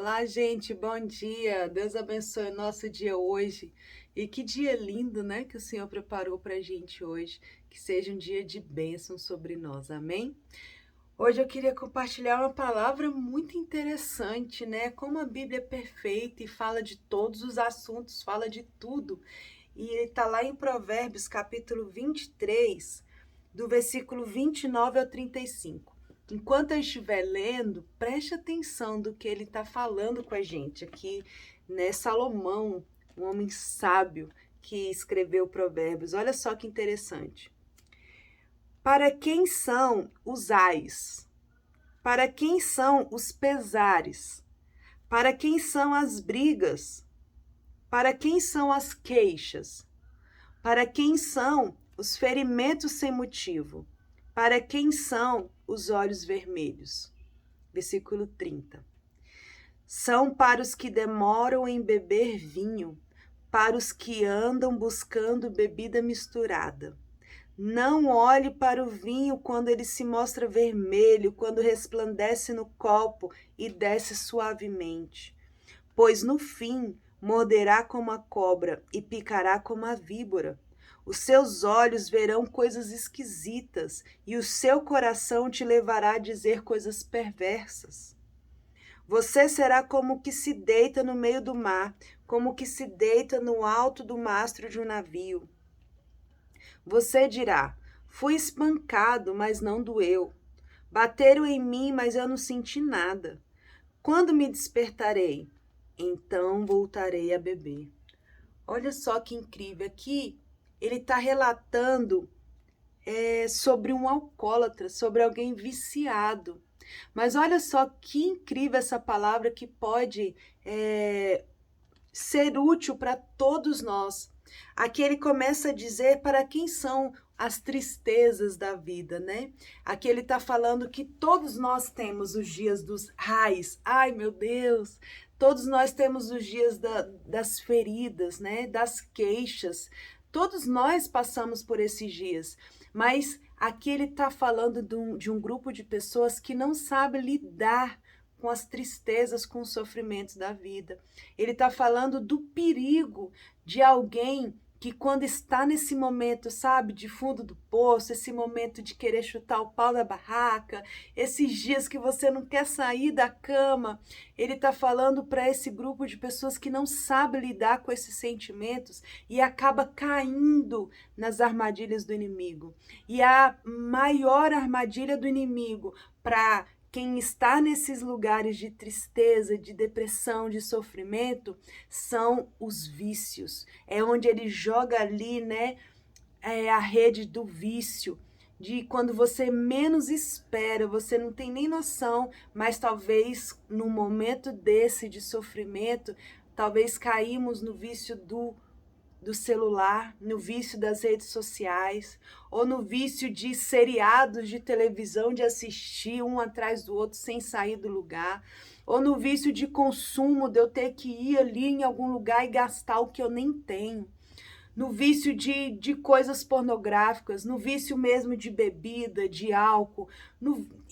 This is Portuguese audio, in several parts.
Olá, gente, bom dia. Deus abençoe o nosso dia hoje. E que dia lindo, né, que o Senhor preparou para a gente hoje. Que seja um dia de bênção sobre nós, amém? Hoje eu queria compartilhar uma palavra muito interessante, né? Como a Bíblia é perfeita e fala de todos os assuntos, fala de tudo. E ele está lá em Provérbios, capítulo 23, do versículo 29 ao 35. Enquanto eu estiver lendo, preste atenção do que ele está falando com a gente aqui, né? Salomão, um homem sábio que escreveu Provérbios. Olha só que interessante. Para quem são os ais? Para quem são os pesares? Para quem são as brigas? Para quem são as queixas? Para quem são os ferimentos sem motivo? Para quem são os olhos vermelhos? Versículo 30. São para os que demoram em beber vinho, para os que andam buscando bebida misturada. Não olhe para o vinho quando ele se mostra vermelho, quando resplandece no copo e desce suavemente, pois no fim morderá como a cobra e picará como a víbora. Os seus olhos verão coisas esquisitas e o seu coração te levará a dizer coisas perversas. Você será como o que se deita no meio do mar, como o que se deita no alto do mastro de um navio. Você dirá: fui espancado, mas não doeu. Bateram em mim, mas eu não senti nada. Quando me despertarei? Então voltarei a beber. Olha só que incrível. Aqui ele está relatando sobre um alcoólatra, sobre alguém viciado. Mas olha só que incrível essa palavra que pode ser útil para todos nós. Aqui ele começa a dizer para quem são as tristezas da vida, né? Aqui ele está falando que todos nós temos os dias dos ais. Ai, meu Deus! Todos nós temos os dias das feridas, né? Das queixas. Todos nós passamos por esses dias. Mas aqui ele está falando de um grupo de pessoas que não sabe lidar com as tristezas, com os sofrimentos da vida. Ele está falando do perigo de alguém que quando está nesse momento, sabe, de fundo do poço, esse momento de querer chutar o pau da barraca, esses dias que você não quer sair da cama, ele está falando para esse grupo de pessoas que não sabe lidar com esses sentimentos e acaba caindo nas armadilhas do inimigo. E a maior armadilha do inimigo para quem está nesses lugares de tristeza, de depressão, de sofrimento, são os vícios. É onde ele joga ali, né, a rede do vício, de quando você menos espera, você não tem nem noção, mas talvez no momento desse de sofrimento, talvez caímos no vício do celular, no vício das redes sociais, ou no vício de seriados de televisão, de assistir um atrás do outro sem sair do lugar, ou no vício de consumo, de eu ter que ir ali em algum lugar e gastar o que eu nem tenho, no vício de coisas pornográficas, no vício mesmo de bebida, de álcool.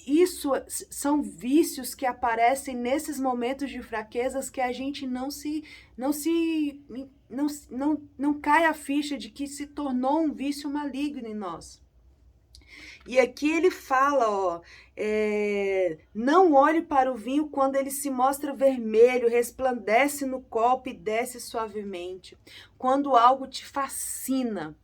Isso são vícios que aparecem nesses momentos de fraquezas que a gente não cai a ficha de que se tornou um vício maligno em nós. E aqui ele fala, ó, não olhe para o vinho quando ele se mostra vermelho, resplandece no copo e desce suavemente. Quando algo te fascina,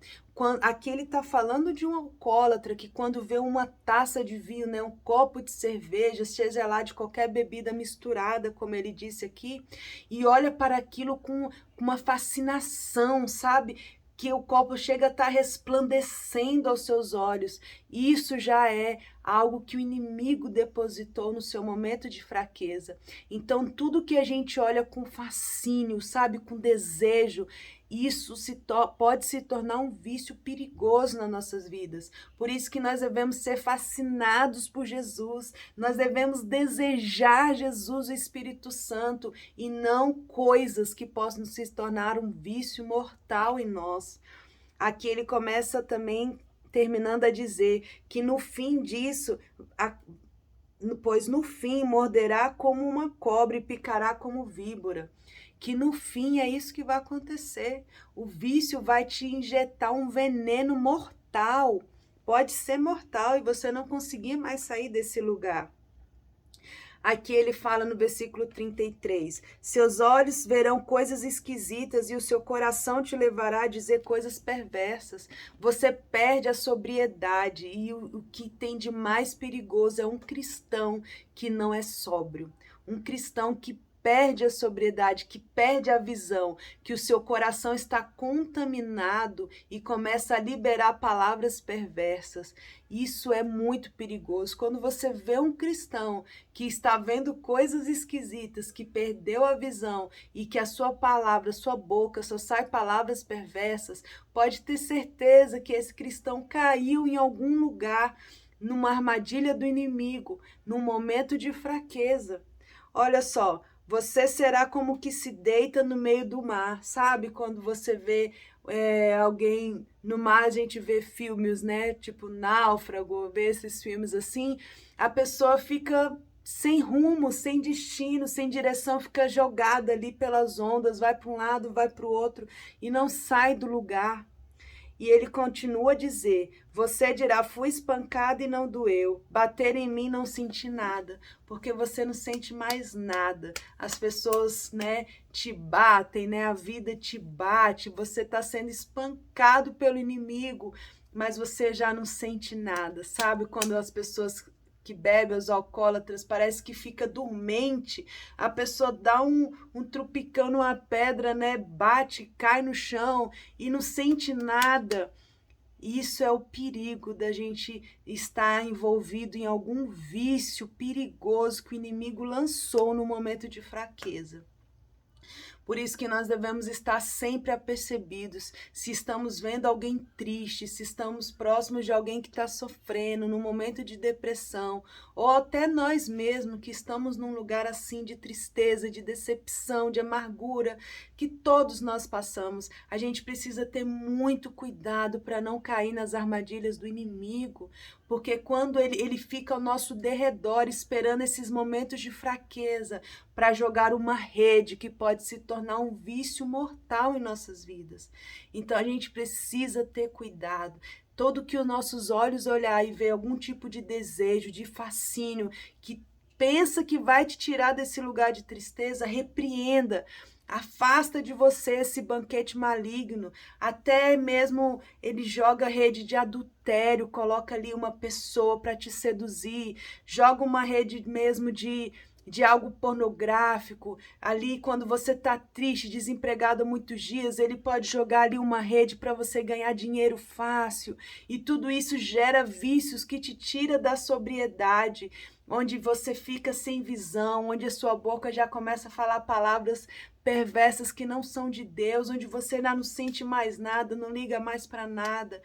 aqui ele está falando de um alcoólatra que quando vê uma taça de vinho, né, um copo de cerveja, seja lá de qualquer bebida misturada, como ele disse aqui, e olha para aquilo com uma fascinação, sabe? Que o copo chega a estar resplandecendo aos seus olhos. Isso já é algo que o inimigo depositou no seu momento de fraqueza. Então, tudo que a gente olha com fascínio, sabe, com desejo, isso pode se tornar um vício perigoso nas nossas vidas. Por isso que nós devemos ser fascinados por Jesus, nós devemos desejar Jesus, o Espírito Santo, e não coisas que possam se tornar um vício mortal em nós. Aqui ele começa também terminando a dizer que no fim disso pois no fim morderá como uma cobra e picará como víbora. Que no fim é isso que vai acontecer. O vício vai te injetar um veneno mortal. Pode ser mortal e você não conseguir mais sair desse lugar. Aqui ele fala no versículo 33, seus olhos verão coisas esquisitas e o seu coração te levará a dizer coisas perversas. Você perde a sobriedade e o que tem de mais perigoso é um cristão que não é sóbrio. Um cristão que perde a sobriedade, que perde a visão, que o seu coração está contaminado e começa a liberar palavras perversas. Isso é muito perigoso. Quando você vê um cristão que está vendo coisas esquisitas, que perdeu a visão e que a sua palavra, sua boca só sai palavras perversas, pode ter certeza que esse cristão caiu em algum lugar, numa armadilha do inimigo, num momento de fraqueza. Olha só, você será como que se deita no meio do mar, sabe? Quando você vê alguém no mar, a gente vê filmes, né? Tipo Náufrago, vê esses filmes assim, a pessoa fica sem rumo, sem destino, sem direção, fica jogada ali pelas ondas, vai para um lado, vai para o outro e não sai do lugar. E ele continua a dizer, você dirá, fui espancado e não doeu, bater em mim não senti nada, porque você não sente mais nada. As pessoas, né, te batem, né, a vida te bate, você está sendo espancado pelo inimigo, mas você já não sente nada. Sabe quando as pessoas que bebe, os alcoólatras, parece que fica dormente, a pessoa dá um trupicão numa pedra, né, bate, cai no chão e não sente nada. Isso é o perigo da gente estar envolvido em algum vício perigoso que o inimigo lançou no momento de fraqueza. Por isso que nós devemos estar sempre apercebidos se estamos vendo alguém triste, se estamos próximos de alguém que está sofrendo, num momento de depressão, ou até nós mesmos que estamos num lugar assim de tristeza, de decepção, de amargura, que todos nós passamos. A gente precisa ter muito cuidado para não cair nas armadilhas do inimigo, porque quando ele fica ao nosso derredor esperando esses momentos de fraqueza para jogar uma rede que pode se tornar um vício mortal em nossas vidas. Então a gente precisa ter cuidado. Todo que os nossos olhos olhar e ver algum tipo de desejo, de fascínio, que pensa que vai te tirar desse lugar de tristeza, repreenda. Afasta de você esse banquete maligno, até mesmo ele joga rede de adultério, coloca ali uma pessoa para te seduzir, joga uma rede mesmo de algo pornográfico, ali quando você está triste, desempregado há muitos dias, ele pode jogar ali uma rede para você ganhar dinheiro fácil, e tudo isso gera vícios que te tira da sobriedade, onde você fica sem visão, onde a sua boca já começa a falar palavras perversas que não são de Deus, onde você ainda não sente mais nada, não liga mais para nada.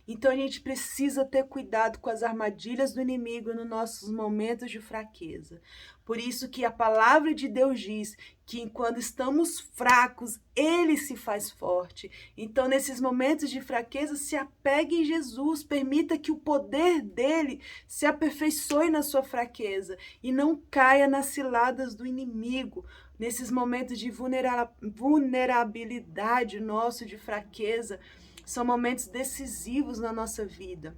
Então a gente precisa ter cuidado com as armadilhas do inimigo nos nossos momentos de fraqueza. Por isso que a palavra de Deus diz que quando estamos fracos, Ele se faz forte. Então nesses momentos de fraqueza, se apegue em Jesus, permita que o poder dele se aperfeiçoe na sua fraqueza e não caia nas ciladas do inimigo. Nesses momentos de vulnerabilidade nosso, de fraqueza, são momentos decisivos na nossa vida,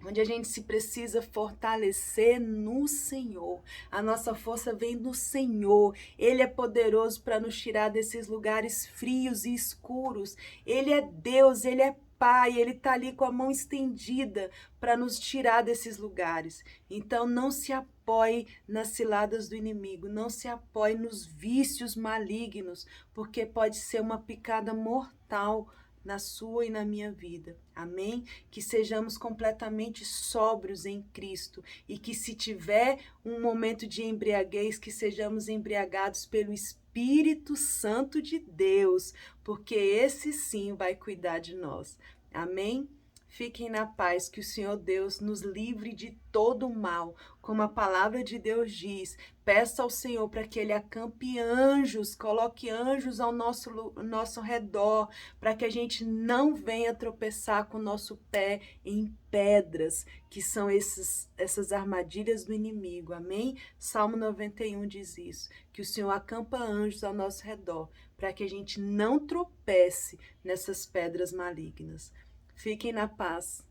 onde a gente se precisa fortalecer no Senhor. A nossa força vem do Senhor. Ele é poderoso para nos tirar desses lugares frios e escuros. Ele é Deus, Ele é Pai, Ele está ali com a mão estendida para nos tirar desses lugares. Então não se apoie nas ciladas do inimigo, não se apoie nos vícios malignos, porque pode ser uma picada mortal na sua e na minha vida, amém? Que sejamos completamente sóbrios em Cristo e que se tiver um momento de embriaguez, que sejamos embriagados pelo Espírito Santo de Deus, porque esse sim vai cuidar de nós, amém? Fiquem na paz, que o Senhor Deus nos livre de todo o mal, como a palavra de Deus diz. Peça ao Senhor para que Ele acampe anjos, coloque anjos ao nosso redor, para que a gente não venha tropeçar com o nosso pé em pedras, que são essas armadilhas do inimigo. Amém? Salmo 91 diz isso, que o Senhor acampa anjos ao nosso redor, para que a gente não tropece nessas pedras malignas. Fiquem na paz.